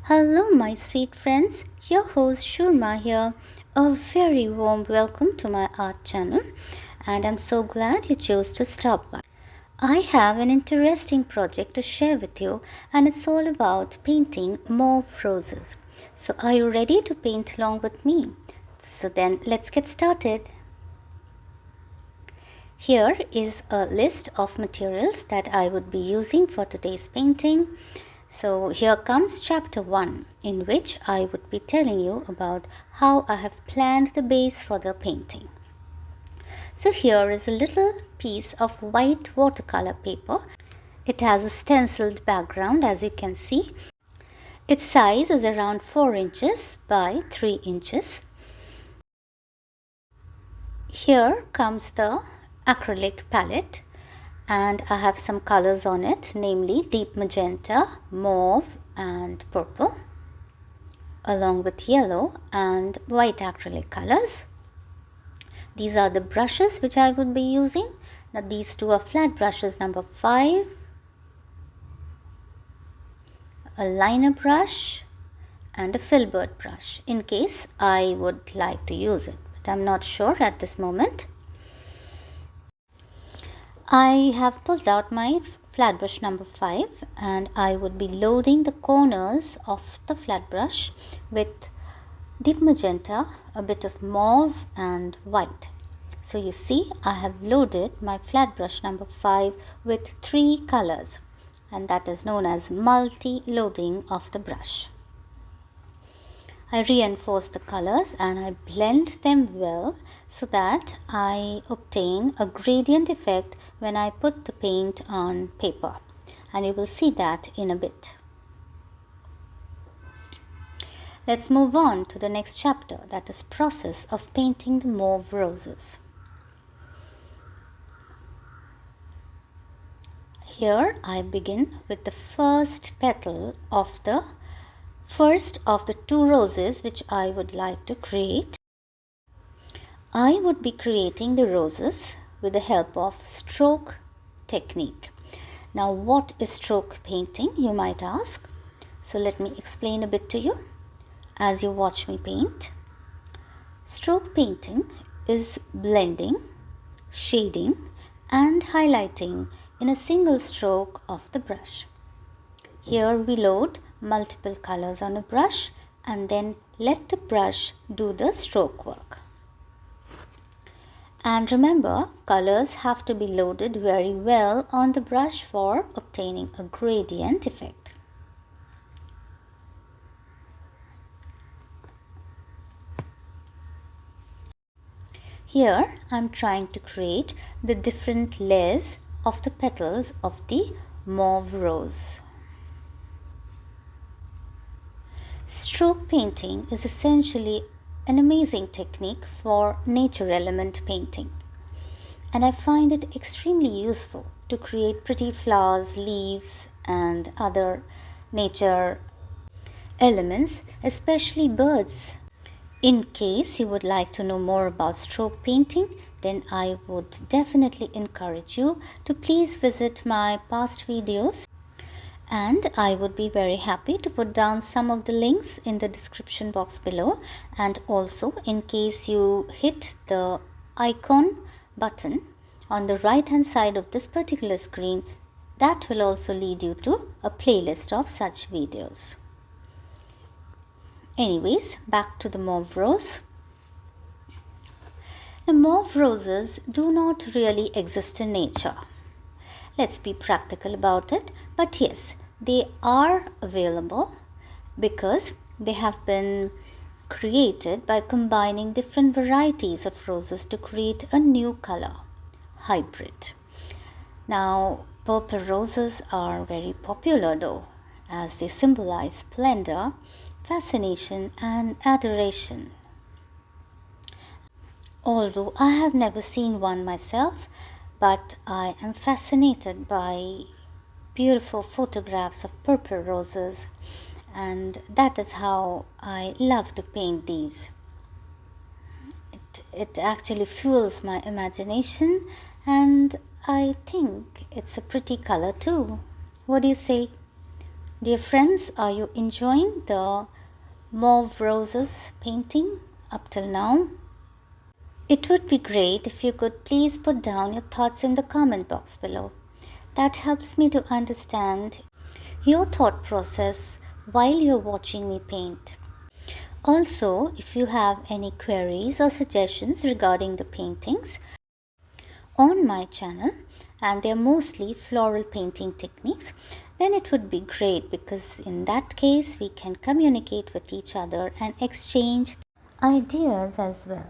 Hello, my sweet friends. Your host Shurma here. A very warm welcome to my art channel, and I'm so glad you chose to stop by. I have an interesting project to share with you, and it's all about painting mauve roses. So, are you ready to paint along with me? So, then let's get started. Here is a list of materials that I would be using for today's painting. So here comes chapter 1, in which I would be telling you about how I have planned the base for the painting. So here is a little piece of white watercolor paper. It has a stenciled background, as you can see. Its size is around 4 inches by 3 inches. Here comes the acrylic palette, and I have some colors on it, namely deep magenta, mauve and purple, along with yellow and white acrylic colors. These are the brushes which I would be using. Now these two are flat brushes number 5, a liner brush and a filbert brush, in case I would like to use it, but I'm not sure at this moment. I have pulled out my flat brush number 5, and I would be loading the corners of the flat brush with deep magenta, a bit of mauve and white. So you see, I have loaded my flat brush number 5 with 3 colors, and that is known as multi-loading of the brush. I reinforce the colors and I blend them well so that I obtain a gradient effect when I put the paint on paper, and you will see that in a bit. Let's move on to the next chapter, that is process of painting the mauve roses. Here I begin with the first petal of the first of the 2 roses which I would like to create. I would be creating the roses with the help of stroke technique. Now, what is stroke painting, you might ask? So let me explain a bit to you as you watch me paint. Stroke painting is blending, shading and highlighting in a single stroke of the brush. Here we load multiple colors on a brush and then let the brush do the stroke work. And remember, colors have to be loaded very well on the brush for obtaining a gradient effect. Here I am trying to create the different layers of the petals of the mauve rose. Stroke painting is essentially an amazing technique for nature element painting, and I find it extremely useful to create pretty flowers, leaves and other nature elements, especially birds. In case you would like to know more about stroke painting, then I would definitely encourage you to please visit my past videos, and I would be very happy to put down some of the links in the description box below. And also, in case you hit the icon button on the right hand side of this particular screen, that will also lead you to a playlist of such videos. Anyways, back to the mauve rose. The mauve roses do not really exist in nature. Let's be practical about it, but yes, they are available because they have been created by combining different varieties of roses to create a new color, hybrid. Now, purple roses are very popular though, as they symbolize splendor, fascination and adoration. Although I have never seen one myself, but I am fascinated by beautiful photographs of purple roses, and that is how I love to paint these. It actually fuels my imagination, and I think it's a pretty color too. What do you say? Dear friends, are you enjoying the Mauve Roses painting up till now? It would be great if you could please put down your thoughts in the comment box below. That helps me to understand your thought process while you're watching me paint. Also, if you have any queries or suggestions regarding the paintings on my channel, and they're mostly floral painting techniques, then it would be great, because in that case we can communicate with each other and exchange ideas as well.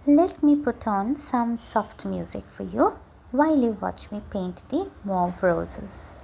Let me put on some soft music for you while you watch me paint the Mauve Roses.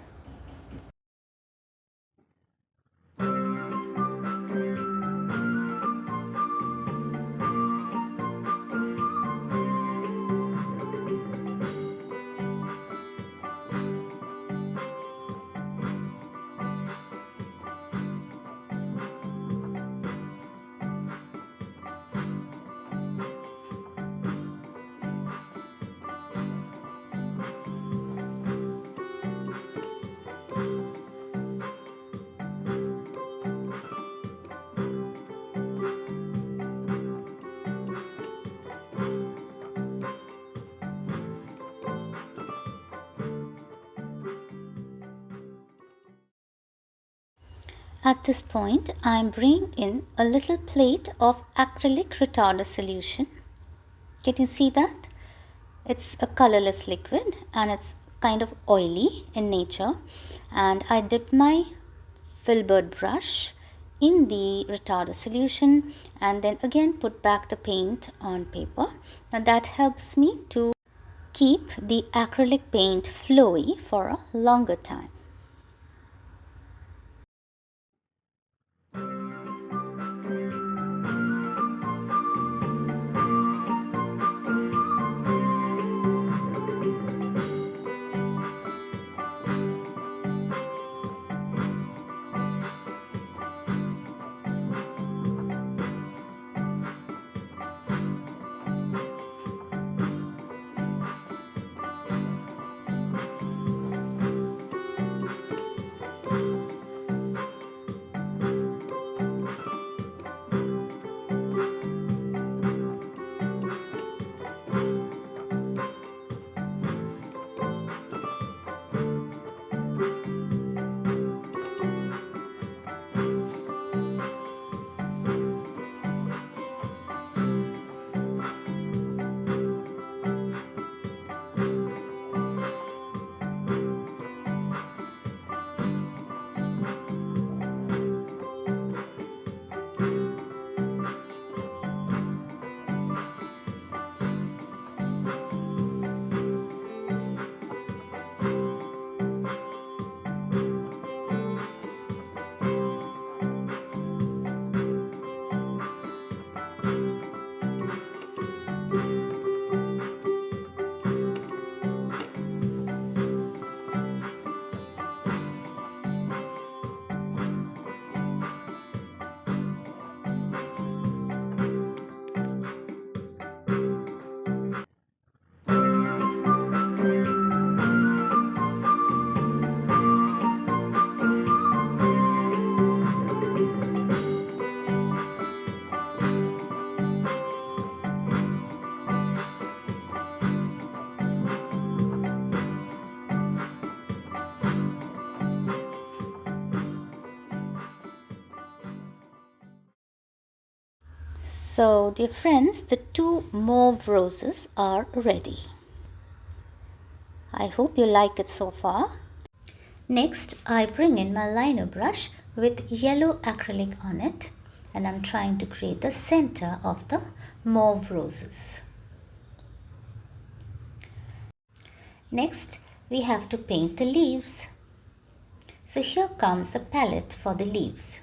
At this point, I am bringing in a little plate of acrylic retarder solution. Can you see that? It's a colorless liquid and it's kind of oily in nature. And I dip my filbert brush in the retarder solution and then again put back the paint on paper. Now that helps me to keep the acrylic paint flowy for a longer time. So, dear friends, the two Mauve Roses are ready. I hope you like it so far. Next, I bring in my liner brush with yellow acrylic on it, and I'm trying to create the center of the Mauve Roses. Next, we have to paint the leaves. So here comes a palette for the leaves.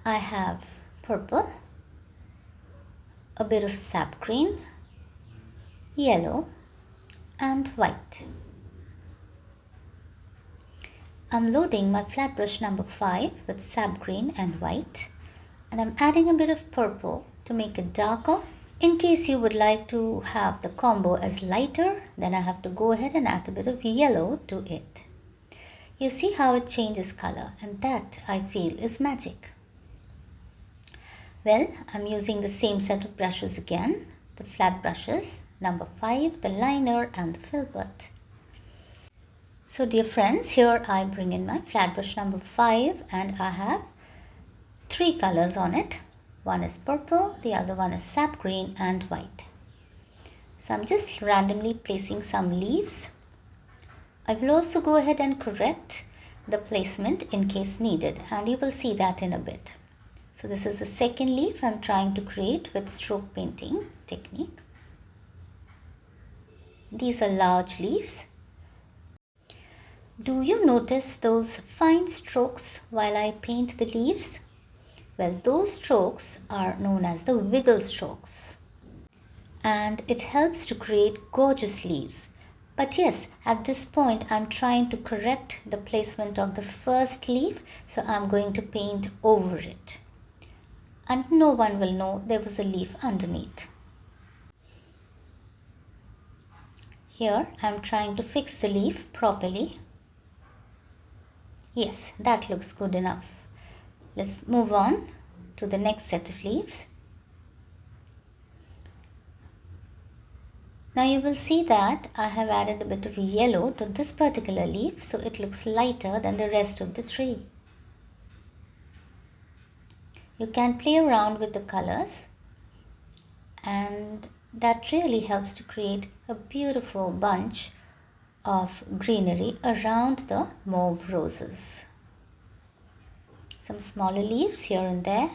I have purple, a bit of sap green, yellow and white. I'm loading my flat brush number 5 with sap green and white, and I'm adding a bit of purple to make it darker In case you would like to have the combo as lighter, then I have to go ahead and add a bit of yellow to it. You see how it changes color, and that I feel is magic. Well, I'm using the same set of brushes again, the flat brushes, number 5, the liner and the filbert. So dear friends, here I bring in my flat brush number 5 and I have 3 colors on it. One is purple, the other one is sap green and white. So I'm just randomly placing some leaves. I will also go ahead and correct the placement in case needed, and you will see that in a bit. So this is the second leaf I'm trying to create with stroke painting technique. These are large leaves. Do you notice those fine strokes while I paint the leaves? Well, those strokes are known as the wiggle strokes, and it helps to create gorgeous leaves. But yes, at this point I'm trying to correct the placement of the first leaf, so I'm going to paint over it. And no one will know there was a leaf underneath. Here I'm trying to fix the leaf properly. Yes, that looks good enough. Let's move on to the next set of leaves. Now you will see that I have added a bit of yellow to this particular leaf, so it looks lighter than the rest of the tree. You can play around with the colors, and that really helps to create a beautiful bunch of greenery around the mauve roses. Some smaller leaves here and there.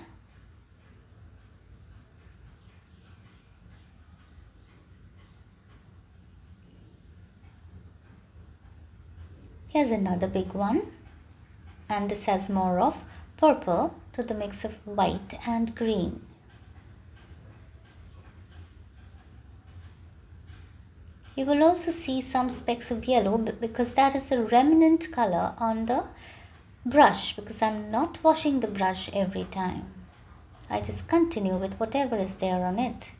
Here's another big one, and this has more of purple to the mix of white and green. You will also see some specks of yellow because that is the remnant color on the brush, because I'm not washing the brush every time. I just continue with whatever is there on it.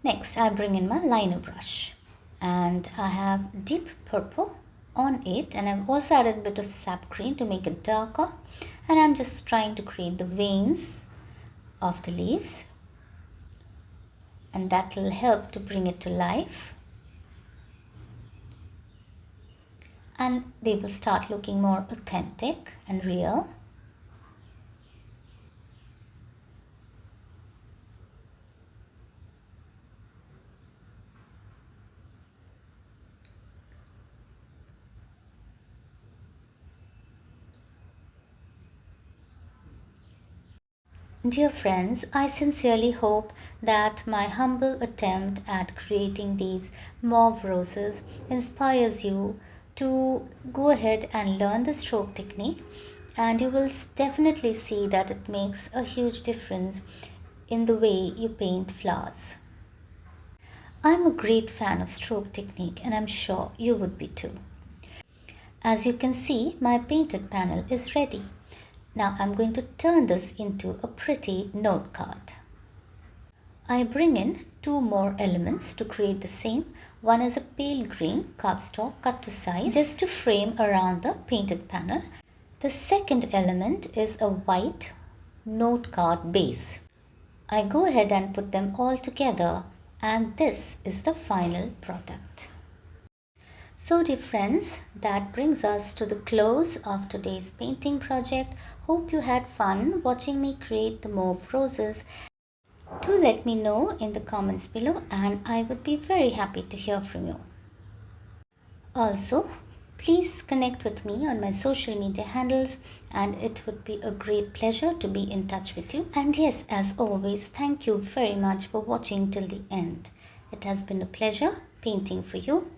Next, I bring in my liner brush, and I have deep purple on it, and I've also added a bit of sap green to make it darker, and I'm just trying to create the veins of the leaves, and that will help to bring it to life, and they will start looking more authentic and real. Dear friends, I sincerely hope that my humble attempt at creating these mauve roses inspires you to go ahead and learn the stroke technique, and you will definitely see that it makes a huge difference in the way you paint flowers. I'm a great fan of stroke technique, and I'm sure you would be too. As you can see, my painted panel is ready. Now I'm going to turn this into a pretty note card. I bring in 2 more elements to create the same. One is a pale green cardstock cut to size just to frame around the painted panel. The second element is a white note card base. I go ahead and put them all together, and this is the final product. So dear friends, that brings us to the close of today's painting project. Hope you had fun watching me create the mauve roses. Do let me know in the comments below, and I would be very happy to hear from you. Also, please connect with me on my social media handles, and it would be a great pleasure to be in touch with you. And yes, as always, thank you very much for watching till the end. It has been a pleasure painting for you.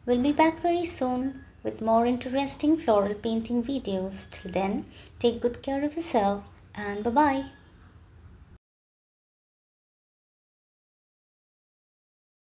We'll be back very soon with more interesting floral painting videos. Till then, take good care of yourself, and bye-bye.